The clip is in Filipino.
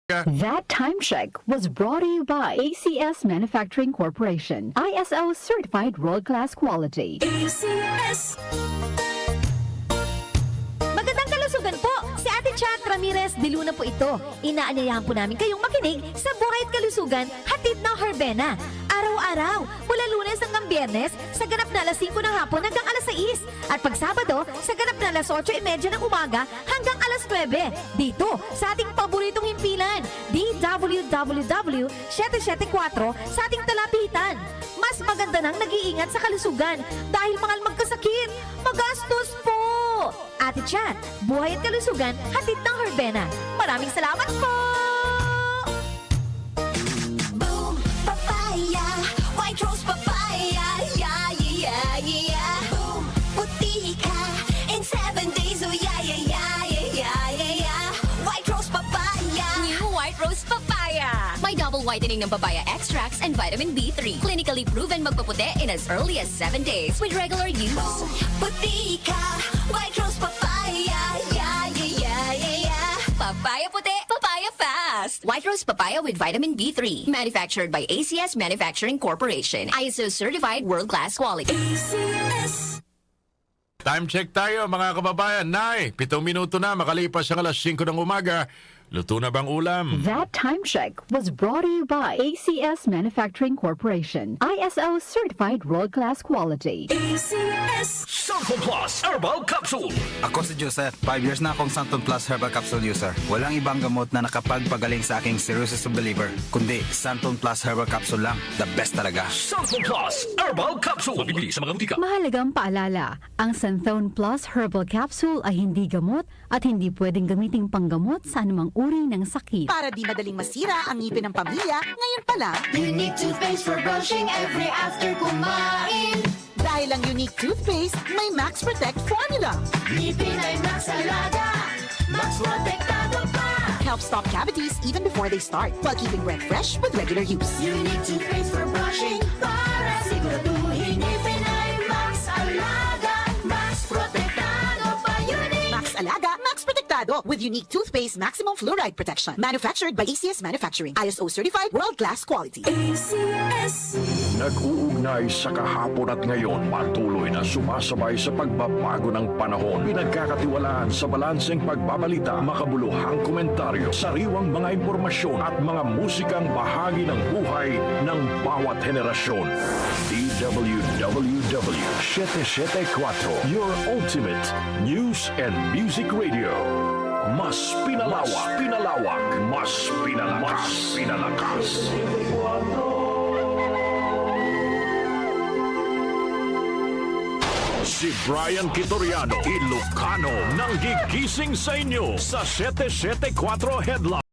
That time check was brought to you by ACS Manufacturing Corporation, ISO certified world-class quality. ACS. Magandang kalusugan po! Si Ate Chat Ramirez de Luna po ito. Inaanyayahan po namin kayong makinig sa Buhay at Kalusugan, hatid ng Herbena. Araw-araw, mula Lunes hanggang Biyernes, sa ganap na alas 5 ng hapon hanggang alas 6. At pag Sabado, sa ganap na alas 8:30 ng umaga hanggang alas 9. Dito, sa ating paboritong himpilan, DWWW 774 sa ating talapitan. Mas maganda nang nag-iingat sa kalusugan dahil mahal magkasakit. Magastos po! Ate Chat, Buhay at Kalusugan, hatid ng Herbena. Maraming salamat po! Boom, papaya, white rose papaya, yeah, yeah, yeah. Boom, puti ka in 7 days, oh yeah, yeah, yeah, yeah, yeah, yeah. White rose papaya. New White Rose Papaya. May double whitening ng papaya extracts and vitamin B3. Clinically proven magpaputi in as early as 7 days with regular use. Boom, puti ka, white rose papaya, yeah, yeah, yeah, yeah, yeah. Papaya puti, papaya fast. White Rose Papaya with vitamin B3. Manufactured by ACS Manufacturing Corporation. ISO certified world-class quality. ACS. Time check tayo mga kababayan. Nay, 7 minuto na makalipas ang alas 5 ng umaga. Luto na bang ulam? That time check was brought to you by ACS Manufacturing Corporation, ISO certified world-class quality. ACS. Santon Plus Herbal Capsule. Ako si Joseph. 5 years na akong Santon Plus Herbal Capsule user. Walang ibang gamot na nakapagpagaling sa aking cirrhosis of the liver, kundi Santon Plus Herbal Capsule lang. The best talaga. Santon Plus Herbal Capsule. Mabibili sa mga butika. Mahalagang paalala, ang Santhone Plus Herbal Capsule ay hindi gamot at hindi pwedeng gamiting panggamot sa anumang uri ng sakit. Para di madaling masira ang ngipin ng pamilya, ngayon pa lang, Unique toothpaste for brushing every after kumain. dahil ang unique toothpaste, may Max Protect formula. Ngipin ay Max Alaga, Max Protektado pa. Helps stop cavities even before they start, while keeping breath fresh with regular use. Unique toothpaste for brushing para siguraduhin ngipin ay Max Alaga, Max Protektado pa. Unique. Max Alaga, Max Protectado with unique toothpaste maximum fluoride protection. Manufactured by ACS Manufacturing, ISO certified world-class quality. ACS. Nag-uugnay sa kahapon at ngayon, patuloy na sumasabay sa pagbabago ng panahon. Pinagkakatiwalaan sa balanseng pagbabalita, makabuluhang komentaryo, sariwang mga impormasyon at mga musikang bahagi ng buhay ng bawat henerasyon. DWWW 774, your ultimate news and music radio. Mas pinalawak, mas pinalakas. Si Brian Kitoriano, Ilocano, nang gigising sa inyo sa 774 Headline.